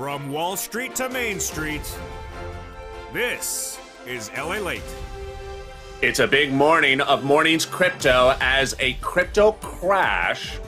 From Wall Street to Main Street, this is LALATE. It's a big morning of morning's crypto as a crypto crash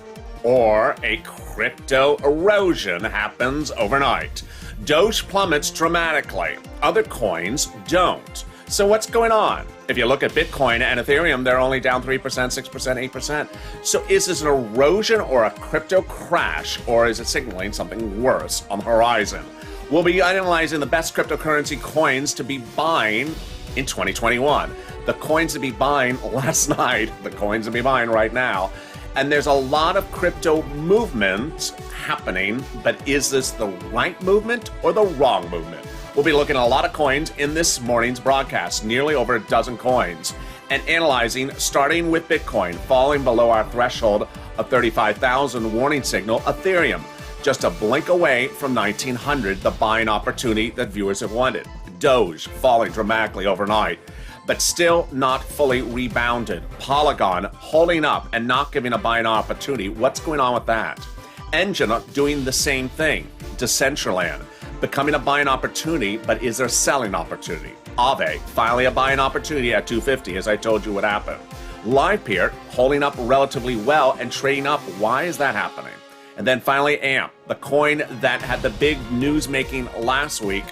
or a crypto erosion happens overnight. Doge plummets dramatically. Other coins don't. So what's going on? If you look at Bitcoin and Ethereum, they're only down 3%, 6%, 8%. So is this an erosion or a crypto crash, or is it signaling something worse on the horizon? We'll be analyzing the best cryptocurrency coins to be buying in 2021. The coins to be buying last night, the coins to be buying right now. And there's a lot of crypto movement happening, but is this the right movement or the wrong movement? We'll be looking at a lot of coins in this morning's broadcast, nearly over a dozen coins, and analyzing, starting with Bitcoin, falling below our threshold of 35,000 warning signal, Ethereum, just a blink away from 1900, the buying opportunity that viewers have wanted. Doge falling dramatically overnight, but still not fully rebounded. Polygon holding up and not giving a buying opportunity. What's going on with that? Engine doing the same thing. Decentraland becoming a buying opportunity, but is there a selling opportunity? Aave, finally a buying opportunity at 250, as I told you would happen. LivePeer holding up relatively well and trading up. Why is that happening? And then finally AMP, the coin that had the big news making last week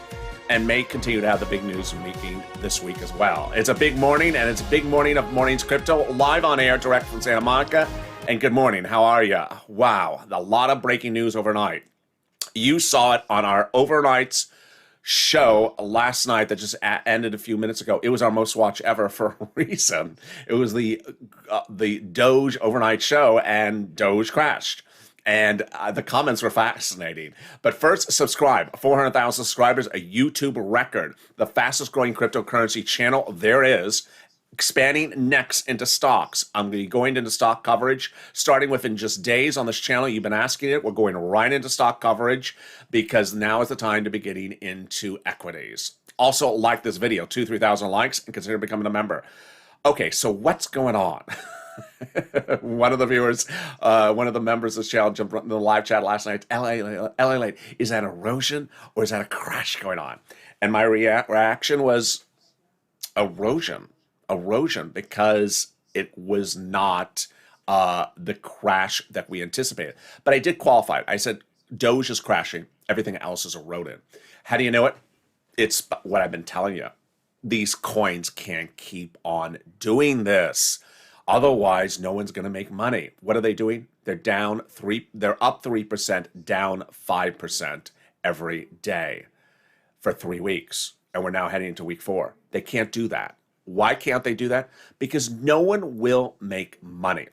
and may continue to have the big news making this week as well. It's a big morning, and it's a big morning of Morning's Crypto, live on air, direct from Santa Monica. And good morning, how are you? Wow, a lot of breaking news overnight. You saw it on our overnights show last night that just ended a few minutes ago. It was our most watched ever for a reason. It was the Doge overnight show, and Doge crashed. And the comments were fascinating. But first, subscribe. 400,000 subscribers, a YouTube record. The fastest growing cryptocurrency channel there is. Expanding next into stocks. I'm going to be going into stock coverage, starting within just days on this channel. You've been asking it. We're going right into stock coverage because now is the time to be getting into equities. Also, like this video, 3,000 likes, and consider becoming a member. Okay, so what's going on? One of the viewers, one of the members of this channel jumped in the live chat last night. LALATE, is that erosion or is that a crash going on? And my reaction was erosion. Erosion, because it was not the crash that we anticipated. But I did qualify it. I said Doge is crashing, everything else is eroding. How do you know it? It's what I've been telling you. These coins can't keep on doing this. Otherwise, no one's going to make money. What are they doing? They're down they're up 3%, down 5% every day for 3 weeks. And we're now heading into week 4. They can't do that. Why can't they do that? Because no one will make money.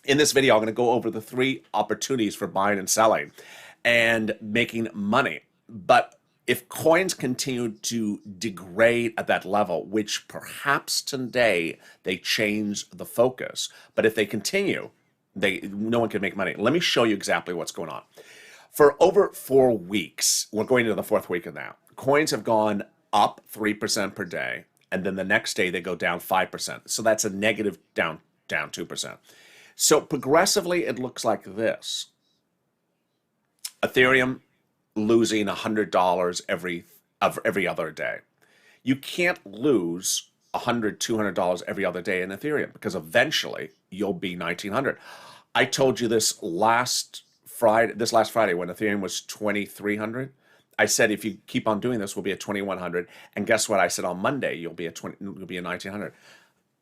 In this video, I'm going to go over the 3 opportunities for buying and selling and making money. But if coins continue to degrade at that level, which perhaps today they change the focus, but if they continue, no one can make money. Let me show you exactly what's going on. For over 4 weeks, we're going into the 4th week of now, coins have gone up 3% per day. And then the next day they go down 5%. So that's a negative down 2%. So progressively it looks like this. Ethereum losing $100 every other day. You can't lose $100, $200 every other day in Ethereum because eventually you'll be 1900. I told you this last Friday when Ethereum was 2300. I said, if you keep on doing this, we'll be at 2,100. And guess what? I said on Monday, you'll be at 1,900.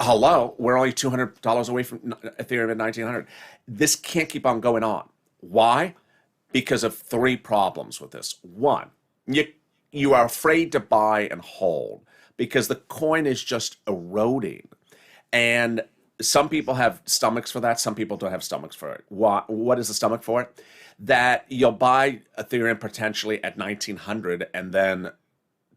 Hello, we're only $200 away from Ethereum at 1,900. This can't keep on going on. Why? Because of 3 problems with this. One, you are afraid to buy and hold because the coin is just eroding. And some people have stomachs for that. Some people don't have stomachs for it. What is the stomach for it? That you'll buy Ethereum potentially at 1,900 and then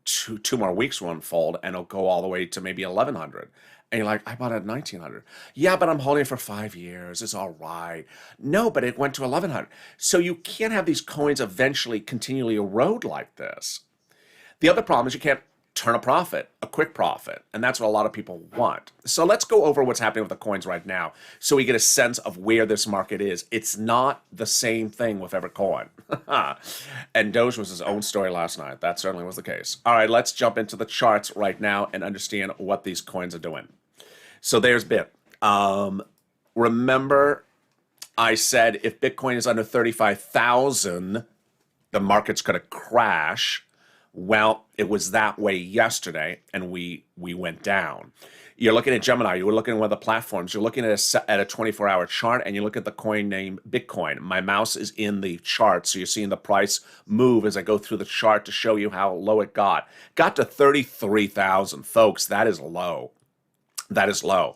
two more weeks will unfold and it'll go all the way to maybe 1,100. And you're like, I bought it at 1,900. Yeah, but I'm holding it for 5 years. It's all right. No, but it went to 1,100. So you can't have these coins eventually continually erode like this. The other problem is you can't turn a profit, a quick profit. And that's what a lot of people want. So let's go over what's happening with the coins right now so we get a sense of where this market is. It's not the same thing with every coin. And Doge was his own story last night. That certainly was the case. All right, let's jump into the charts right now and understand what these coins are doing. So there's Bit. Remember, I said if Bitcoin is under 35,000, the market's going to crash. Well, it was that way yesterday, and we went down. You're looking at Gemini. You're looking at one of the platforms. You're looking at a 24-hour chart, and you look at the coin named Bitcoin. My mouse is in the chart, so you're seeing the price move as I go through the chart to show you how low it got. Got to 33,000, folks. That is low. That is low.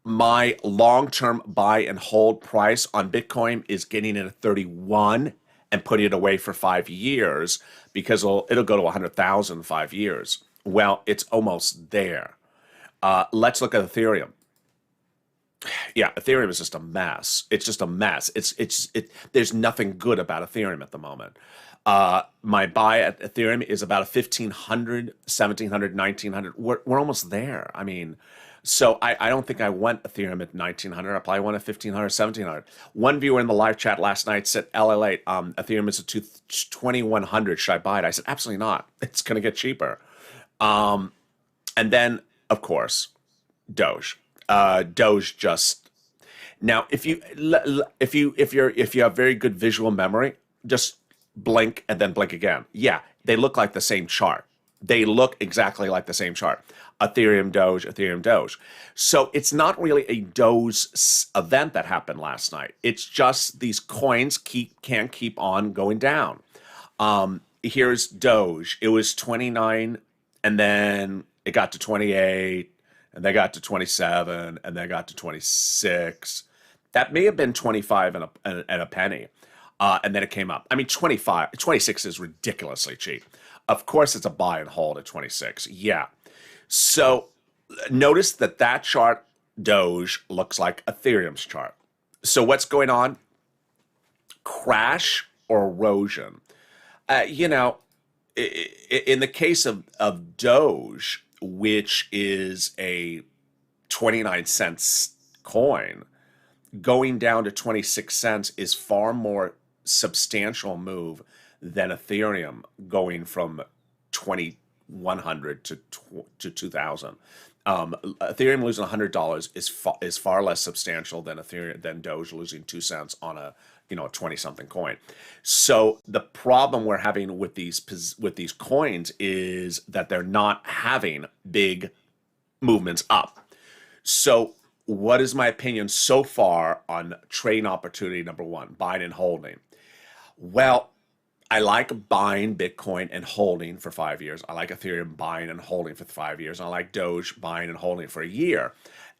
My long-term buy and hold price on Bitcoin is getting it at 31 and putting it away for 5 years because it'll go to 100,000 in 5 years. Well, it's almost there. Let's look at Ethereum. Yeah, Ethereum is just a mess. It's just a mess. There's nothing good about Ethereum at the moment. My buy at Ethereum is about 1,500, 1,700, 1,900. We're almost there. I mean, so I don't think I want Ethereum at 1,900. I probably want at 1,500, 1,700. One viewer in the live chat last night said, LALATE, Ethereum is at 2,100. Should I buy it? I said, absolutely not. It's going to get cheaper. And then, of course, Doge. Doge just now. If you have very good visual memory, just blink and then blink again. Yeah, they look like the same chart. They look exactly like the same chart. Ethereum, Doge, Ethereum, Doge. So it's not really a Doge event that happened last night. It's just these coins can't keep on going down. Here's Doge. It was 29, and then it got to 28, and they got to 27, and they got to 26. That may have been 25 and a penny. And then it came up. I mean, 26 is ridiculously cheap. Of course, it's a buy and hold at 26. Yeah. So notice that chart, Doge, looks like Ethereum's chart. So what's going on? Crash or erosion? In the case of Doge, which is a 29 cents coin, going down to 26 cents is far more substantial move than Ethereum going from 2,100 to 2,000. Ethereum losing $100 is far less substantial than Doge losing 2 cents on a 20-something coin. So the problem we're having with these coins is that they're not having big movements up. So what is my opinion so far on trading opportunity number one, buying and holding? Well, I like buying Bitcoin and holding for 5 years. I like Ethereum buying and holding for 5 years. I like Doge buying and holding for a year.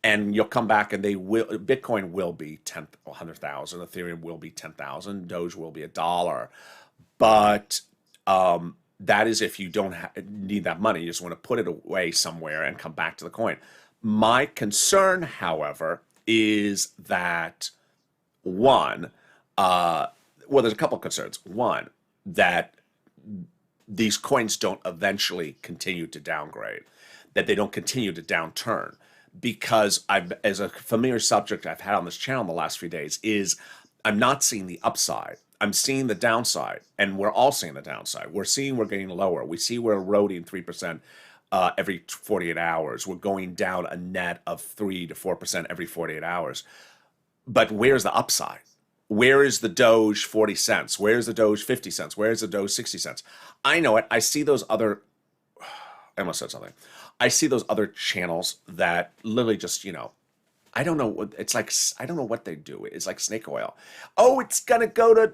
And you'll come back and Bitcoin will be 100,000. Ethereum will be 10,000. Doge will be $1. But that is if you don't need that money. You just want to put it away somewhere and come back to the coin. My concern, however, is that one, there's a couple of concerns. One, that these coins don't eventually continue to downgrade, that they don't continue to downturn. Because as a familiar subject I've had on this channel in the last few days, is I'm not seeing the upside. I'm seeing the downside, and we're all seeing the downside. We're getting lower. We see we're eroding 3% every 48 hours. We're going down a net of 3 to 4% every 48 hours. But where's the upside? Where is the Doge 40 cents? Where's the Doge 50 cents? Where's the Doge 60 cents? I know it. I see those other, I almost said something. I see those other channels that literally just, I don't know. It's like, I don't know what they do. It's like snake oil. Oh, it's going to go to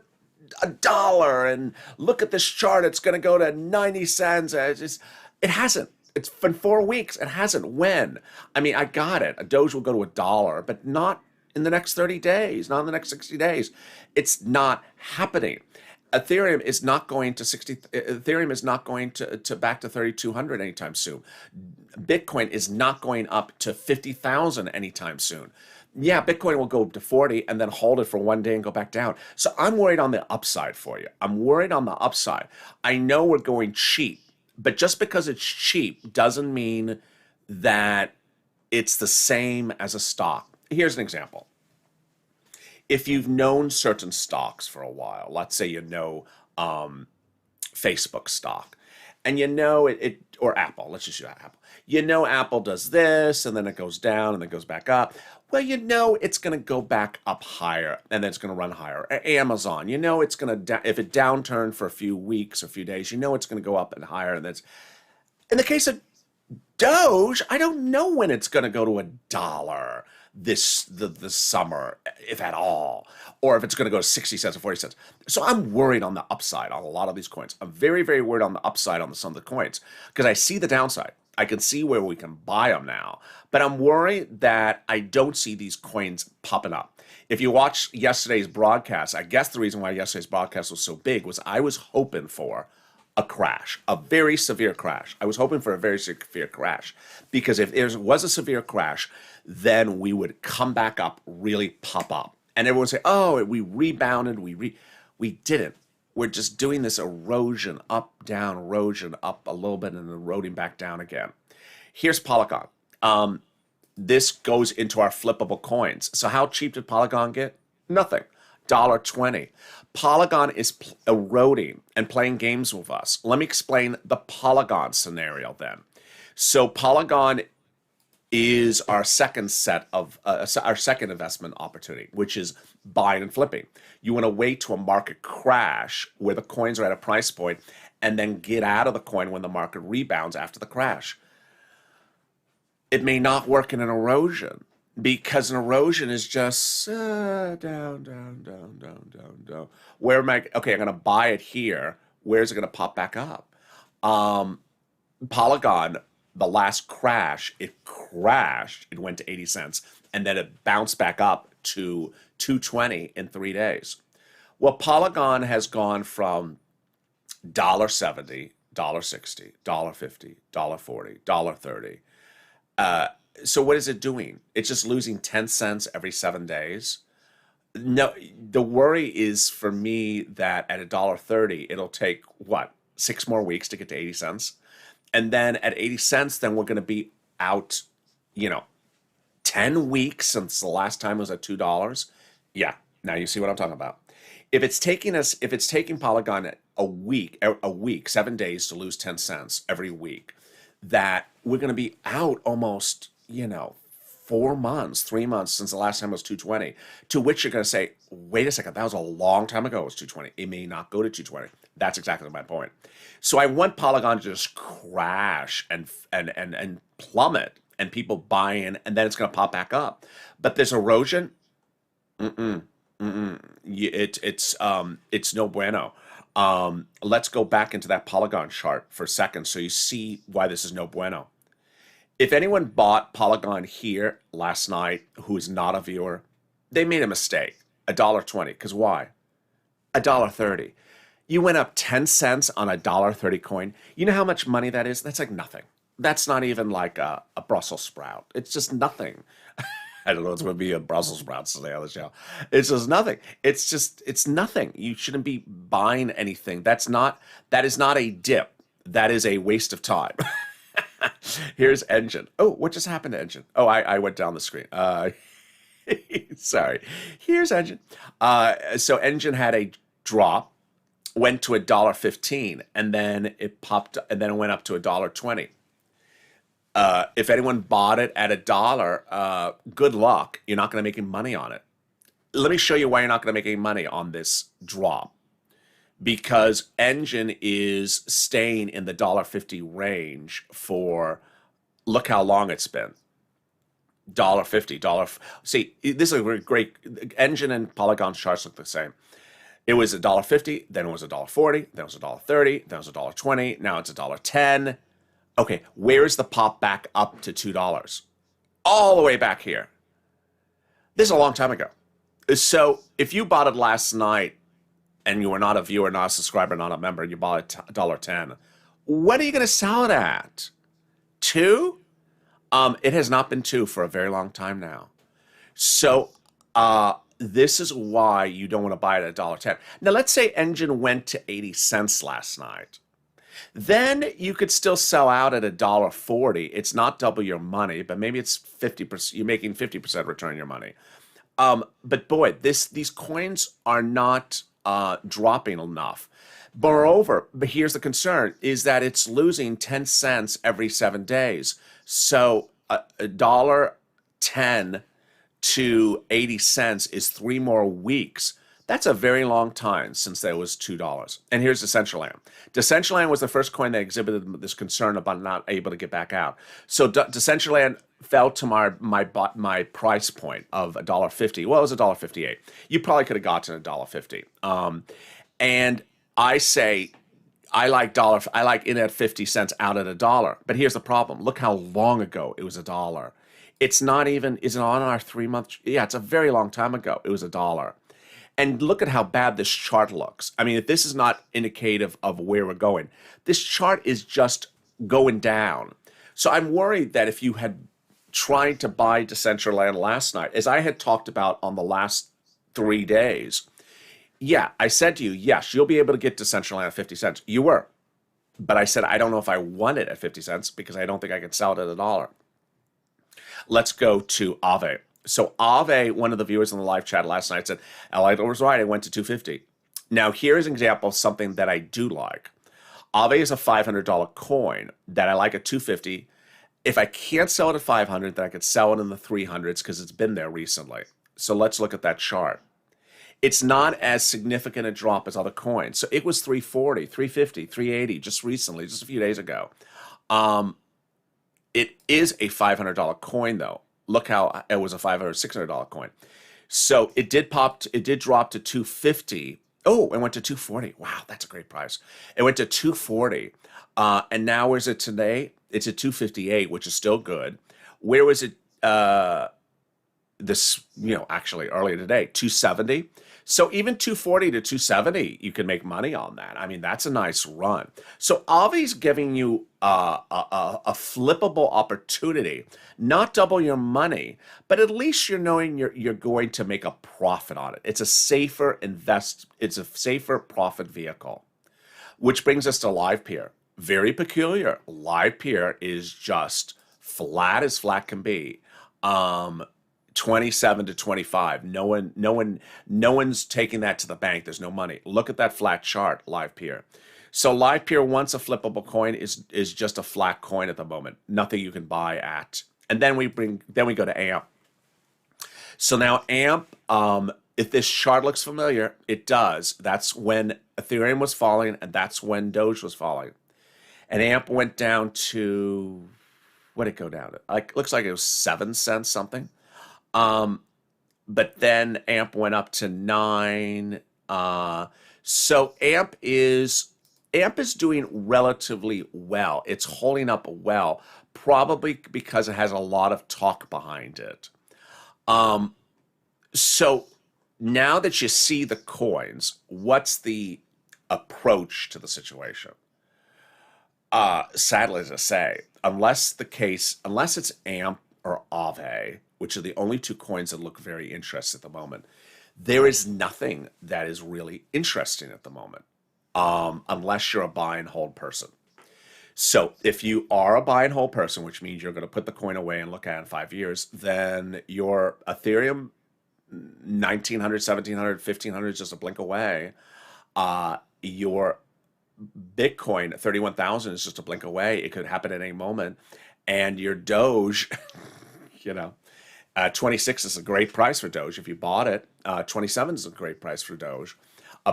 $1 and look at this chart. It's going to go to 90 cents. It hasn't. It's been 4 weeks. It hasn't. When? I mean, I got it. A Doge will go to $1, but not in the next 30 days, not in the next 60 days. It's not happening. Ethereum is not going to Ethereum is not going to back to 3,200 anytime soon. Bitcoin is not going up to 50,000 anytime soon. Yeah, Bitcoin will go to 40 and then hold it for one day and go back down. So I'm worried on the upside for you. I'm worried on the upside. I know we're going cheap. But just because it's cheap doesn't mean that it's the same as a stock. Here's an example. If you've known certain stocks for a while, let's say you know Facebook stock, and you know it or Apple, let's just use Apple. You know Apple does this, and then it goes down, and then it goes back up. Well, you know it's going to go back up higher, and then it's going to run higher. Amazon, you know it's going to, if it downturned for a few weeks or a few days, you know it's going to go up and higher. And that's, in the case of Doge, I don't know when it's going to go to $1 this summer, if at all, or if it's going to go to 60 cents or 40 cents. So I'm worried on the upside on a lot of these coins. I'm very, very worried on the upside on some of the coins because I see the downside. I can see where we can buy them now, but I'm worried that I don't see these coins popping up. If you watch yesterday's broadcast, I guess the reason why yesterday's broadcast was so big was I was hoping for a crash, a very severe crash. I was hoping for a very severe crash because if there was a severe crash, then we would come back up, really pop up. And everyone would say, oh, we rebounded, we didn't. We're just doing this erosion, up, down, erosion, up a little bit and eroding back down again. Here's Polygon. This goes into our flippable coins. So how cheap did Polygon get? Nothing. $1.20. Polygon is eroding and playing games with us. Let me explain the Polygon scenario then. So Polygon is our second set of our second investment opportunity, which is buying and flipping. You want to wait to a market crash where the coins are at a price point and then get out of the coin when the market rebounds after the crash. It may not work in an erosion because an erosion is just down, down, down, down, down, down. Where am I? Okay, I'm going to buy it here. Where's it going to pop back up? Polygon, the last crash, it crashed. It went to 80 cents, and then it bounced back up to 220 in 3 days. Well, Polygon has gone from $1.70, $1.60, $1.50, $1.40, $1.30. So what is it doing? It's just losing 10 cents every 7 days. No, the worry is for me that at $1.30, it'll take, what, 6 more weeks to get to 80 cents? And then at 80 cents, then we're going to be out, 10 weeks since the last time it was at $2. Yeah, now you see what I'm talking about. If it's taking Polygon a week, 7 days to lose 10 cents every week, that we're going to be out almost, 4 months, 3 months since the last time it was 220, to which you're going to say, wait a second, that was a long time ago, it was 220. It may not go to 220. That's exactly my point. So I want Polygon to just crash and plummet and people buy in, and then it's going to pop back up. But this erosion, it's no bueno. Let's go back into that Polygon chart for a second so you see why this is no bueno. If anyone bought Polygon here last night who is not a viewer, they made a mistake. $1.20. Because why? $1.30. You went up 10 cents on a $1.30 coin. You know how much money that is? That's like nothing. That's not even like a Brussels sprout. It's just nothing. I don't know, it's going to be a Brussels sprouts today on the show. It's just nothing. It's nothing. You shouldn't be buying anything. That is not a dip. That is a waste of time. Here's Engine. Oh, what just happened to Engine? Oh, I went down the screen. Sorry. Here's Engine. So Engine had a drop, went to $1.15, and then it popped, and then it went up to $1.20. If anyone bought it at $1, good luck. You're not going to make any money on it. Let me show you why you're not going to make any money on this drop. Because Engine is staying in the $1.50 range for, look how long it's been. $1.50. See, this is a great, Engine and Polygon charts look the same. It was $1.50, then it was $1.40, then it was $1.30, then it was $1.20, now it's $1.10. Okay, where's the pop back up to $2? All the way back here. This is a long time ago. So if you bought it last night and you were not a viewer, not a subscriber, not a member, and you bought it $1.10, what are you going to sell it at? 2? It has not been 2 for a very long time now. So this is why you don't want to buy it at $1.10. Now let's say Engine went to 80 cents last night. Then you could still sell out at $1.40. It's not double your money, but maybe it's 50%. You're making 50% return on your money. But boy, these coins are not dropping enough. Moreover, but here's the concern: is that it's losing 10 cents every 7 days. So a dollar 10 to 80 cents is 3 more weeks. That's a very long time since there was $2. And here's Decentraland. Decentraland was the first coin that exhibited this concern about not able to get back out. So Decentraland fell to my price point of $1.50. Well, it was $1.58. You probably could have gotten $1.50. And I say I like in at 50 cents, out at $1. But here's the problem. Look how long ago it was $1. It's not even, is it on our 3-month? Yeah, it's a very long time ago. It was $1. And look at how bad this chart looks. I mean, if this is not indicative of where we're going, this chart is just going down. So I'm worried that if you had tried to buy Decentraland last night, as I had talked about on the last 3 days, yeah, I said to you, yes, you'll be able to get Decentraland at 50 cents. You were. But I said, I don't know if I want it at 50 cents because I don't think I can sell it at $1. Let's go to Aave. So Aave, one of the viewers in the live chat last night said, I was right, I went to 250. Now here's an example of something that I do like. Aave is a $500 coin that I like at 250. If I can't sell it at 500, then I could sell it in the 300s because it's been there recently. So let's look at that chart. It's not as significant a drop as other coins. So it was 340, 350, 380 just recently, just a few days ago. It is a $500 coin though. Look how it was a $500, $600 coin. So it did drop to 250. Oh, it went to 240. Wow, that's a great price. It went to 240. And now where's it today? It's at 258, which is still good. Where was it actually earlier today? 270. So even 240 to 270, you can make money on that. I mean, that's a nice run. So Aave's giving you a flippable opportunity, not double your money, but at least you're knowing you're going to make a profit on it. It's a safer profit vehicle. Which brings us to LivePeer. Very peculiar. LivePeer is just flat as flat can be. 27 to 25. No one's taking that to the bank. There's no money. Look at that flat chart, LivePeer. So LivePeer, once a flippable coin, is just a flat coin at the moment. Nothing you can buy at. And then we go to AMP. So now AMP, if this chart looks familiar, it does. That's when Ethereum was falling, and that's when Doge was falling. And AMP went down to, what did it go down to? Looks like it was 7 cents something. But then AMP went up to 9. So AMP is doing relatively well. It's holding up well, probably because it has a lot of talk behind it. So now that you see the coins, what's the approach to the situation? Sadly to say, unless it's AMP or Aave, which are the only two coins that look very interesting at the moment, there is nothing that is really interesting at the moment, unless you're a buy and hold person. So if you are a buy and hold person, which means you're going to put the coin away and look at it in 5 years, then your Ethereum 1900, 1700, 1500 is just a blink away. Your Bitcoin 31,000 is just a blink away. It could happen at any moment. And your Doge, 26 is a great price for Doge if you bought it. 27 is a great price for Doge.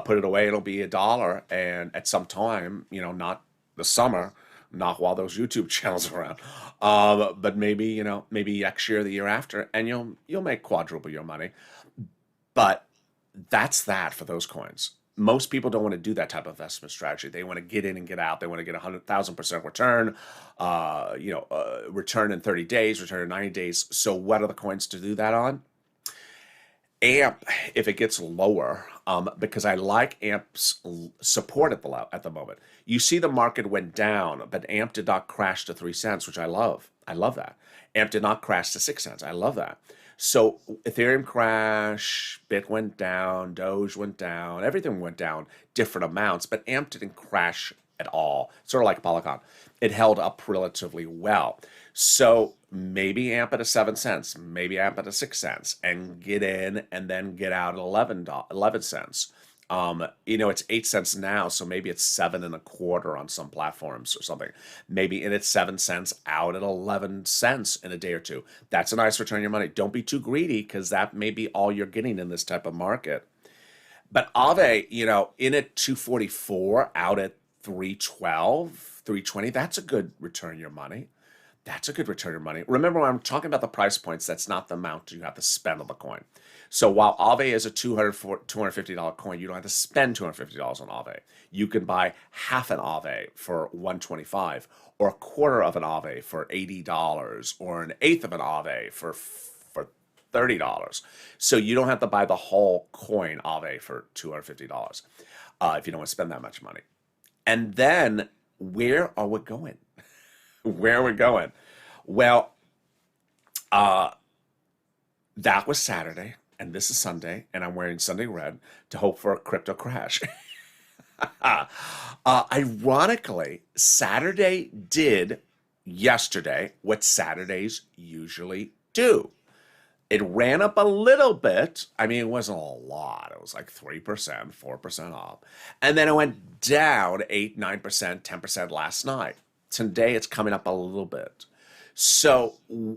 Put it away, it'll be $1, and at some time, not the summer, not while those YouTube channels are around, but maybe next year, the year after, and you'll make quadruple your money. But that's that for those coins. Most people don't want to do that type of investment strategy. They want to get in and get out. They want to get 100,000% return, return in 30 days, return in 90 days. So what are the coins to do that on? AMP, if it gets lower, because I like AMP's support at the moment. You see the market went down, but AMP did not crash to 3 cents, which I love. I love that. AMP did not crash to 6 cents. I love that. So Ethereum crashed, Bit went down, Doge went down, everything went down different amounts, but AMP didn't crash at all. Sort of like Polygon. It held up relatively well. So maybe amp at a 7 cents, maybe amp at a 6 cents, and get in and then get out at 11 cents. It's 8 cents now, so maybe it's 7.25 on some platforms or something. Maybe in it's 7 cents out at 11 cents in a day or two. That's a nice return on your money. Don't be too greedy, because that may be all you're getting in this type of market. But Aave, in at 244, out at 312, 320, that's a good return on your money. That's a good return on your money. Remember, when I'm talking about the price points, that's not the amount you have to spend on the coin. So while Aave is a $250 coin, you don't have to spend $250 on Aave. You can buy half an Aave for $125, or a quarter of an Aave for $80, or an eighth of an Aave for $30. So you don't have to buy the whole coin Aave for $250 if you don't want to spend that much money. And then, where are we going? Where are we going? Well, that was Saturday, and this is Sunday, and I'm wearing Sunday red to hope for a crypto crash. Ironically, Saturday did yesterday what Saturdays usually do. It ran up a little bit. I mean, it wasn't a lot. It was like 3%, 4% off. And then it went down 8, 9%, 10% last night. Today, it's coming up a little bit. So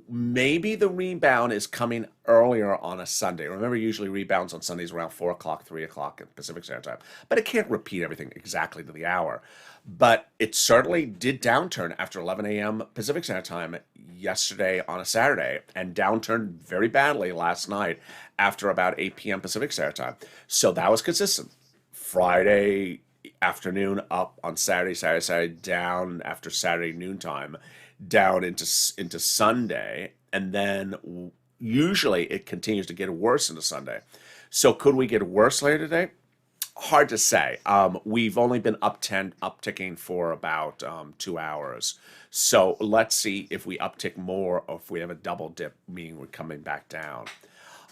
maybe the rebound is coming earlier on a Sunday. Remember, usually rebounds on Sundays around 4 o'clock, 3 o'clock at Pacific Standard Time. But it can't repeat everything exactly to the hour. But it certainly did downturn after 11 a.m. Pacific Standard Time yesterday on a Saturday, and downturned very badly last night after about 8 p.m. Pacific Standard Time. So that was consistent. Friday afternoon up on Saturday down after Saturday noontime, down into Sunday, and then usually it continues to get worse into Sunday. So could we get worse later today? Hard to say. We've only been upticking for about 2 hours. So let's see if we uptick more, or if we have a double dip, meaning we're coming back down.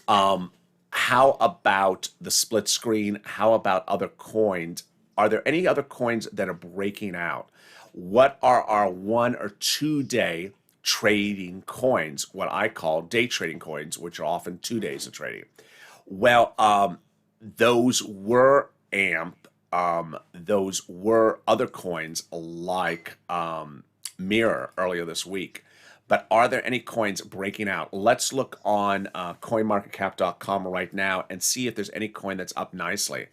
How about the split screen? How about other coins? Are there any other coins that are breaking out? What are our 1 or 2 day trading coins? What I call day trading coins, which are often 2 days of trading. Well, those were AMP. Those were other coins like Mirror earlier this week. But are there any coins breaking out? Let's look on coinmarketcap.com right now and see if there's any coin that's up nicely.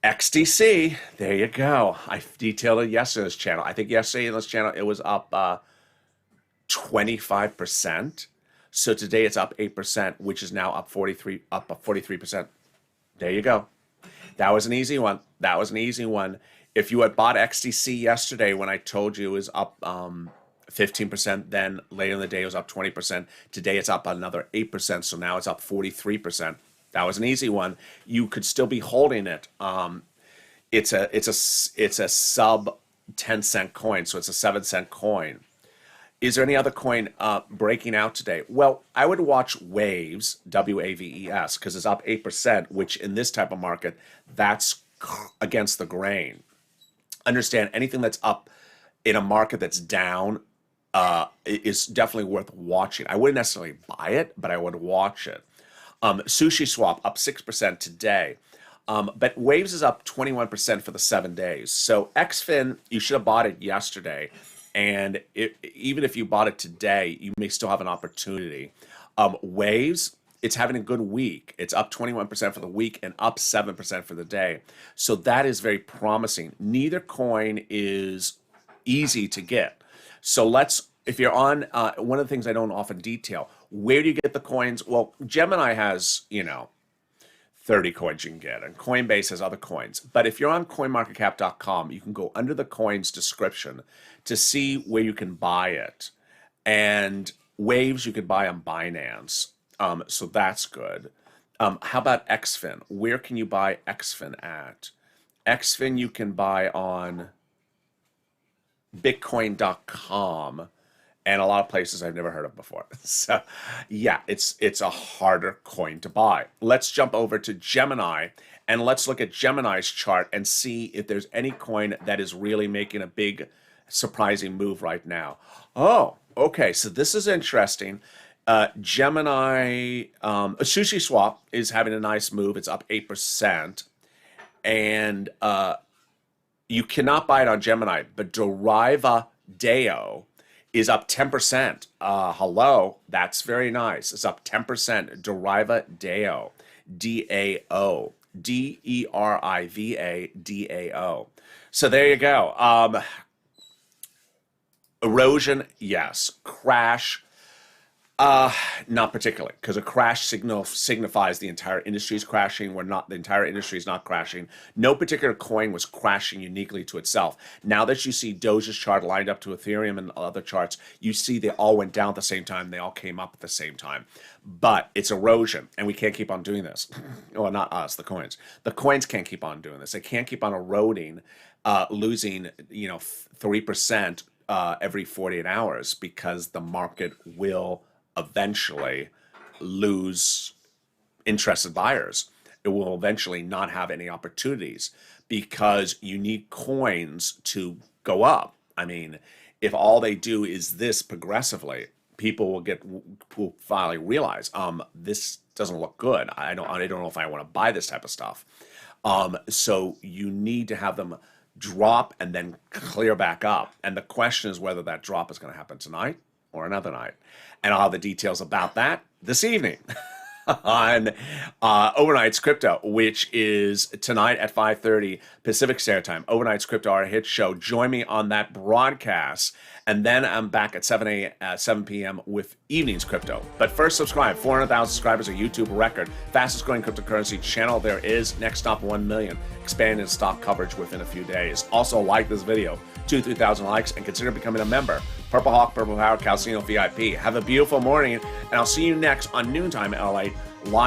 XDC, there you go. I detailed it yesterday's channel. I think yesterday in this channel it was up 25%. So today it's up 8%, which is now up 43%. There you go. That was an easy one. That was an easy one. If you had bought XDC yesterday when I told you it was up 15%, then later in the day it was up 20%. Today it's up another 8%, so now it's up 43%. That was an easy one. You could still be holding it. It's a sub 10-cent coin, so it's a 7-cent coin. Is there any other coin breaking out today? Well, I would watch Waves, WAVES, because it's up 8%, which in this type of market, that's against the grain. Understand, anything that's up in a market that's down is definitely worth watching. I wouldn't necessarily buy it, but I would watch it. Sushi Swap up 6% today. But Waves is up 21% for the 7 days. So XFIN, you should have bought it yesterday. And even if you bought it today, you may still have an opportunity. Waves, it's having a good week. It's up 21% for the week and up 7% for the day. So that is very promising. Neither coin is easy to get. So if you're on, one of the things I don't often detail, where do you get the coins? Well, Gemini has, 30 coins you can get, and Coinbase has other coins. But if you're on coinmarketcap.com, you can go under the coins description to see where you can buy it. And Waves you could buy on Binance. So that's good. How about XFIN? Where can you buy XFIN at? XFIN you can buy on bitcoin.com. And a lot of places I've never heard of before. So, yeah, it's a harder coin to buy. Let's jump over to Gemini And let's look at Gemini's chart and see if there's any coin that is really making a big, surprising move right now. Oh, okay. So this is interesting. Gemini, Sushi Swap is having a nice move. It's up 8%. And you cannot buy it on Gemini, but Deriva Deo is up 10%. Hello, that's very nice. It's up 10%. Deriva Deo, D-A-O, D-E-R-I-V-A-D-A-O. So there you go. Erosion, yes. Crash, not particularly, because a crash signifies the entire industry is crashing. The entire industry is not crashing. No particular coin was crashing uniquely to itself. Now that you see Doge's chart lined up to Ethereum and other charts, you see they all went down at the same time. They all came up at the same time. But it's erosion, and we can't keep on doing this. Well, not us, the coins. The coins can't keep on doing this. They can't keep on eroding, losing 3% every 48 hours, because the market will eventually lose interested buyers. It will eventually not have any opportunities, because you need coins to go up. I mean, if all they do is this progressively, people will finally realize, this doesn't look good. I don't know if I want to buy this type of stuff. So you need to have them drop and then clear back up. And the question is whether that drop is going to happen tonight or another night. And I'll have the details about that this evening on Overnight's Crypto, which is tonight at 5:30 Pacific Standard Time. Overnight's Crypto, our hit show. Join me on that broadcast. And then I'm back at 7 p.m. with Evening's Crypto. But first, subscribe. 400,000 subscribers, a YouTube record. Fastest growing cryptocurrency channel there is. Next stop, 1 million. Expanding stock coverage within a few days. Also, like this video. 2,000-3,000 likes, and consider becoming a member. Purple Hawk, Purple Power, Calcino VIP. Have a beautiful morning, and I'll see you next on Noontime LA